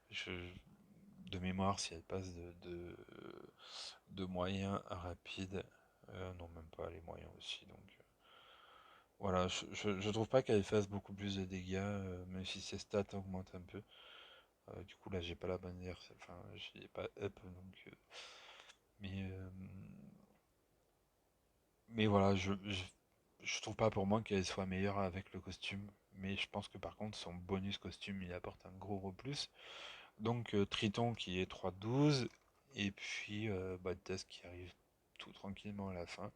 je, de mémoire, si elle passe de moyen à rapide, non, même pas les moyens aussi. Donc voilà, je trouve pas qu'elle fasse beaucoup plus de dégâts, même si ses stats augmentent un peu. Du coup, là, j'ai pas la bannière, enfin, j'ai pas up, donc. Mais, euh, mais voilà, je trouve pas pour moi qu'elle soit meilleure avec le costume. Mais je pense que par contre, son bonus costume, il apporte un gros plus. Donc Triton qui est 3-12, et puis Bad Test qui arrive tout tranquillement à la fin.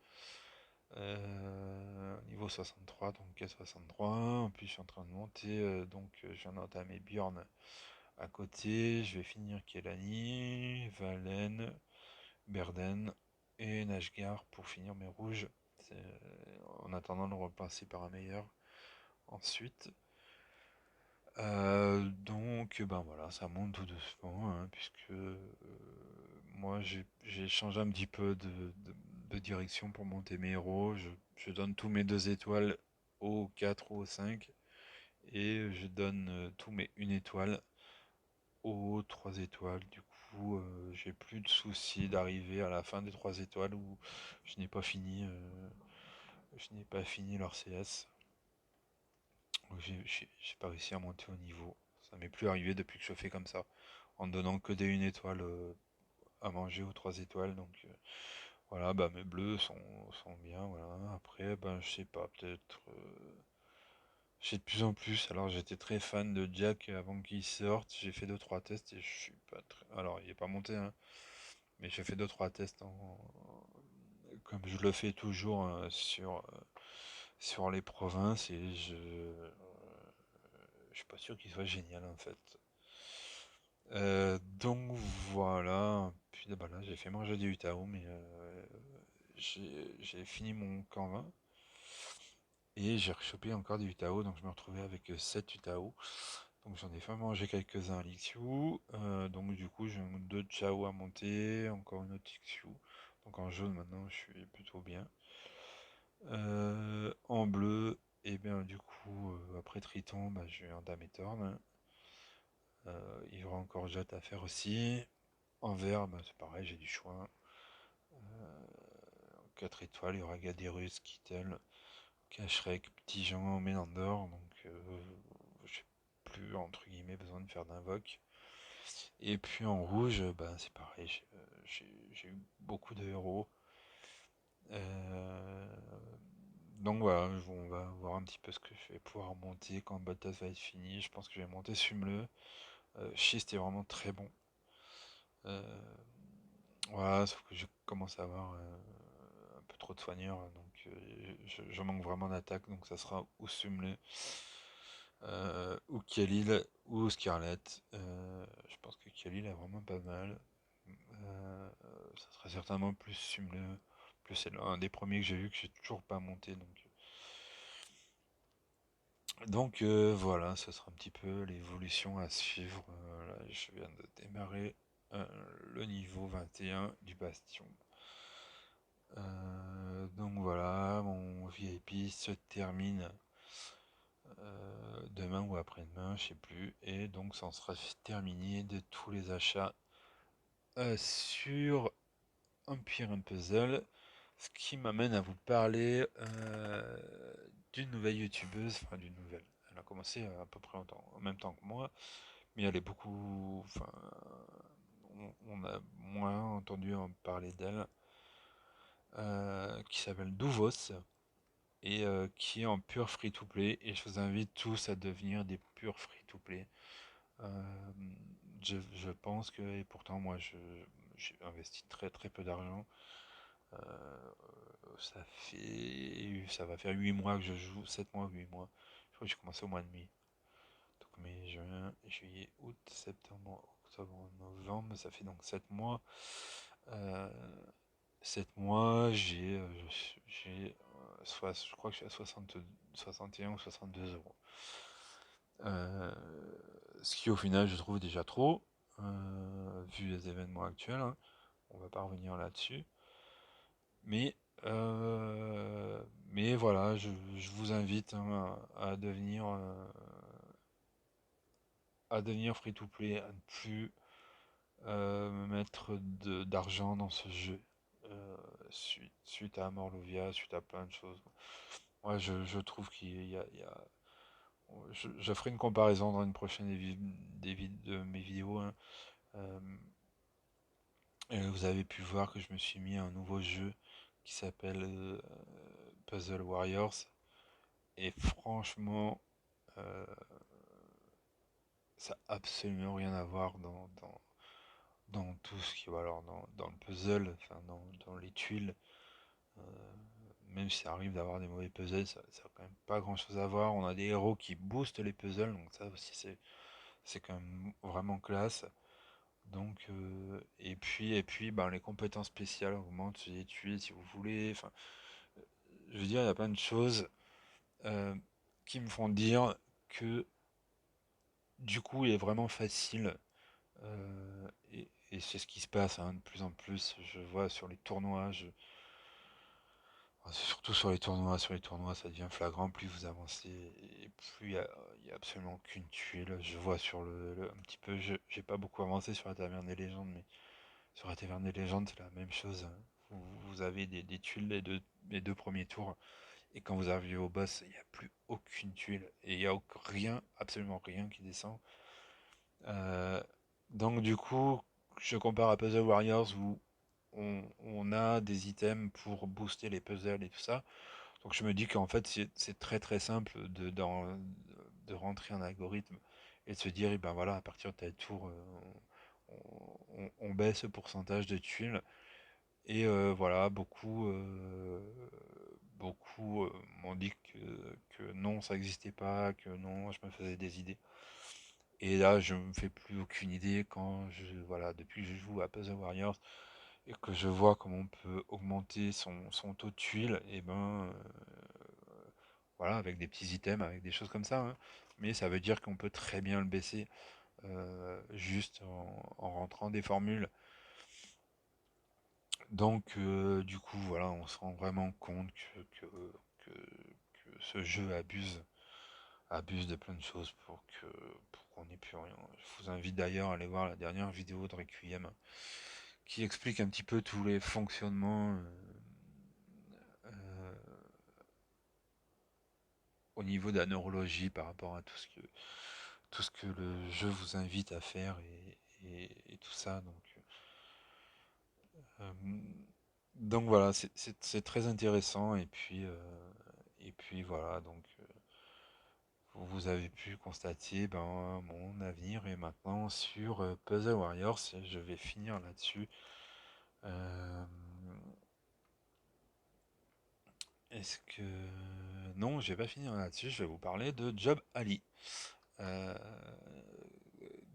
niveau 63, donc 63. En plus, je suis en train de monter, donc je viens d'entamer Bjorn à côté. Je vais finir Kelani, Valen, Berden et Nashgar pour finir mes rouges. En attendant de remplacer par un meilleur ensuite. Donc ben voilà, ça monte tout doucement, hein, puisque moi j'ai changé un petit peu de direction pour monter mes héros. Je donne tous mes 2 étoiles au 4 ou au 5 et je donne tous mes 1 étoile aux 3 étoiles. Du coup, j'ai plus de soucis d'arriver à la fin des 3 étoiles où je n'ai pas fini, leur CS. J'ai pas réussi à monter au niveau. Ça m'est plus arrivé depuis que je fais comme ça, en donnant que des 1 étoile à manger aux 3 étoiles. Donc voilà, bah mes bleus sont bien. Voilà. Après, ben je sais pas, peut-être. J'ai de plus en plus. Alors j'étais très fan de Jack avant qu'il sorte. J'ai fait 2-3 tests et je suis pas très. Alors il est pas monté, hein, mais j'ai fait 2-3 tests comme je le fais toujours sur les provinces et je suis pas sûr qu'il soit génial en fait. Donc voilà, puis bah là j'ai fait manger du Utao, mais j'ai fini mon camp 20 et j'ai rechopé encore des Utao, donc je me retrouvais avec 7 Utao. Donc j'en ai fait manger quelques-uns à l'Ixiu, donc du coup j'ai 2 Chao à monter, encore une autre Ixiu. Donc en jaune maintenant je suis plutôt bien. En bleu, et bien du coup après Triton, bah, j'ai un Dametorn. Il y aura encore Jet à faire aussi. En vert, bah, c'est pareil, j'ai du choix. 4 étoiles, il y aura Gaderus, Kittel, Kashrek, Petit Jean, Mélandor. Donc j'ai plus entre guillemets besoin de faire d'invoque. Et puis en rouge, bah, c'est pareil, j'ai eu beaucoup de héros. Euh, donc voilà, on va voir un petit peu ce que je vais pouvoir monter quand Bottas va être fini. Je pense que je vais monter Sumle. Schist est vraiment très bon. Euh, voilà, sauf que je commence à avoir un peu trop de soigneurs, donc je manque vraiment d'attaque, donc ça sera ou Sumle, ou Khalil, ou Scarlett. Je pense que Khalil est vraiment pas mal. Ça sera certainement plus Sumle. Plus c'est l'un des premiers que j'ai vu que j'ai toujours pas monté, donc voilà, ce sera un petit peu l'évolution à suivre. Là, je viens de démarrer le niveau 21 du Bastion. Donc voilà, mon VIP se termine demain ou après-demain, je sais plus. Et donc ça en sera terminé de tous les achats sur Empire and Puzzle. Ce qui m'amène à vous parler d'une nouvelle youtubeuse, enfin d'une nouvelle. Elle a commencé à peu près en même temps que moi, mais elle est beaucoup. Enfin, on a moins entendu en parler d'elle, qui s'appelle Duvos et qui est en pur free-to-play. Et je vous invite tous à devenir des purs free-to-play. Euh, je pense que, et pourtant moi j'ai investi très très peu d'argent. Euh, ça va faire 8 mois que je joue, 7 mois, 8 mois. Je crois que j'ai commencé au mois de mai. Donc mai, juin, juillet, août, septembre, octobre, novembre, ça fait donc 7 mois. Euh, 7 mois, je crois que je suis à 61 ou 62 euros. Euh, Ce qui au final je trouve déjà trop, vu les événements actuels, hein. On va pas revenir là-dessus. Mais, mais voilà, je vous invite, hein, à devenir free-to-play, à ne plus me mettre d'argent dans ce jeu. Suite à Morlovia, suite à plein de choses. Moi, je trouve qu'il y a- je ferai une comparaison dans une prochaine de mes vidéos, hein. Euh, Vous avez pu voir que je me suis mis à un nouveau jeu qui s'appelle Puzzle Warriors. Et franchement, euh, ça n'a absolument rien à voir dans tout ce qui va alors dans le puzzle, enfin dans les tuiles, même si ça arrive d'avoir des mauvais puzzles, ça a quand même pas grand chose à voir. On a des héros qui boostent les puzzles, donc ça aussi c'est quand même vraiment classe. Donc, et puis ben, les compétences spéciales augmentent les tuiles si vous voulez. Enfin, je veux dire, il y a plein de choses euh, qui me font dire que du coup, il est vraiment facile. Et c'est ce qui se passe hein, de plus en plus. Je vois sur les tournois, surtout sur les tournois, ça devient flagrant. Plus vous avancez, et plus il y a absolument aucune tuile. Je vois sur un petit peu, j'ai pas beaucoup avancé sur la Taverne des légendes, mais sur la Taverne des légendes, c'est la même chose. Vous avez des tuiles les deux premiers tours, et quand vous arrivez au boss, il n'y a plus aucune tuile, et il n'y a rien, absolument rien qui descend. Euh, donc du coup, je compare à Puzzle Warriors où on a des items pour booster les puzzles et tout ça. Donc je me dis qu'en fait c'est très très simple de rentrer un algorithme et de se dire, eh ben voilà, à partir de tel tour, on baisse le pourcentage de tuiles. Et voilà, beaucoup m'ont dit que non, ça n'existait pas, que non, je me faisais des idées. Et là, je me fais plus aucune idée voilà, depuis que je joue à Puzzle Warriors et que je vois comment on peut augmenter son taux de tuiles, et ben voilà, avec des petits items, avec des choses comme ça, hein. Mais ça veut dire qu'on peut très bien le baisser juste en rentrant des formules. Donc du coup, voilà, on se rend vraiment compte que ce jeu abuse de plein de choses pour qu'on ait plus rien. Je vous invite d'ailleurs à aller voir la dernière vidéo de Requiem qui explique un petit peu tous les fonctionnements euh, au niveau de la neurologie par rapport à tout ce que le jeu vous invite à faire et tout ça. Euh, donc voilà, c'est très intéressant. Et puis voilà, donc vous avez pu constater ben, mon avenir est maintenant sur Puzzle Warriors. Et je vais finir là-dessus. Euh, Est-ce que... Non, je vais pas finir là-dessus. Je vais vous parler de Job Ali. Euh,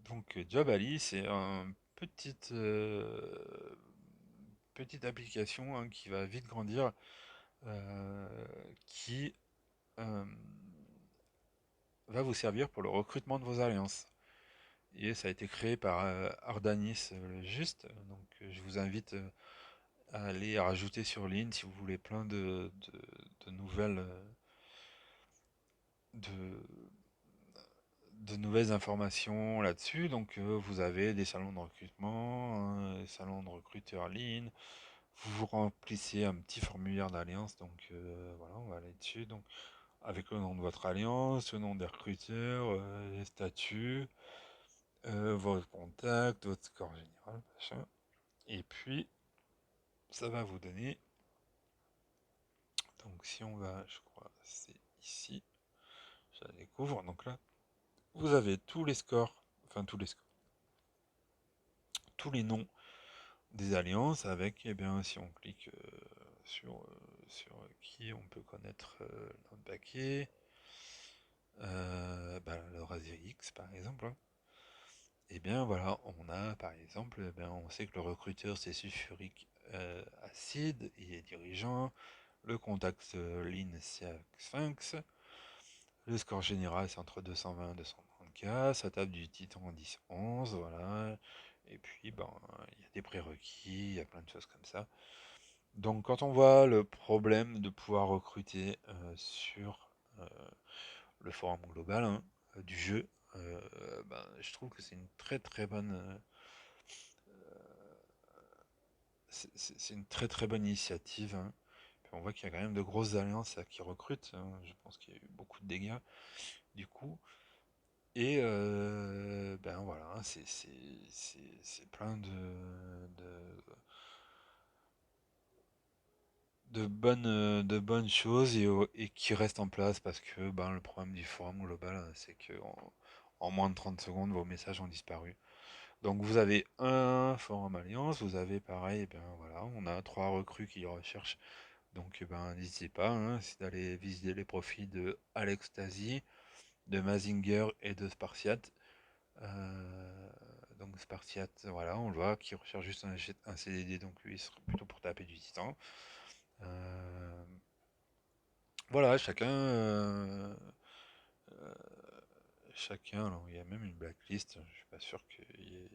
donc Job Ali, c'est une petite application hein, qui va vite grandir, euh, qui euh, va vous servir pour le recrutement de vos alliances. Et ça a été créé par Ardanis le Juste. Donc je vous invite à aller rajouter sur ligne si vous voulez plein de nouvelles de, de nouvelles informations là-dessus. Donc vous avez des salons de recrutement, des salons de recruteurs en ligne. Vous remplissez un petit formulaire d'alliance. Donc voilà, on va aller dessus. Donc avec le nom de votre alliance, le nom des recruteurs, les statuts, votre contact, votre score général, machin. Et puis ça va vous donner. Donc si on va, je crois, c'est ici. Je la découvre. Donc là, vous avez tous les scores, enfin tous les scores, tous les noms des alliances avec, eh bien, si on clique sur qui on peut connaître notre paquet, bah, le Razer X par exemple, hein. Eh bien voilà, on a par exemple, eh bien, on sait que le recruteur c'est sulfurique acide, il est dirigeant, le contact Lean c'est Sphinx, le score général c'est entre 220 et 230K, ça tape du Titan 10-11, voilà. Et puis ben il y a des prérequis, il y a plein de choses comme ça. Donc quand on voit le problème de pouvoir recruter sur le forum global hein, du jeu, ben, je trouve que c'est une très très bonne c'est une très très bonne initiative, hein. Puis on voit qu'il y a quand même de grosses alliances là, qui recrutent, hein. Je pense qu'il y a eu beaucoup de dégâts du coup. Et ben voilà, hein, c'est plein de bonnes choses et qui restent en place parce que ben, le problème du forum global, hein, c'est que en moins de 30 secondes, vos messages ont disparu. Donc vous avez un forum alliance, vous avez pareil, ben voilà, on a trois recrues qui recherchent Donc ben n'hésitez pas, hein, c'est d'aller visiter les profils de Alex Stasi, de Mazinger et de Spartiate. Euh, donc Spartiate, voilà, on le voit, qui recherche juste un CDD, donc lui il serait plutôt pour taper du titan. Euh, voilà, chacun, alors il y a même une blacklist, je suis pas sûr qu'il y ait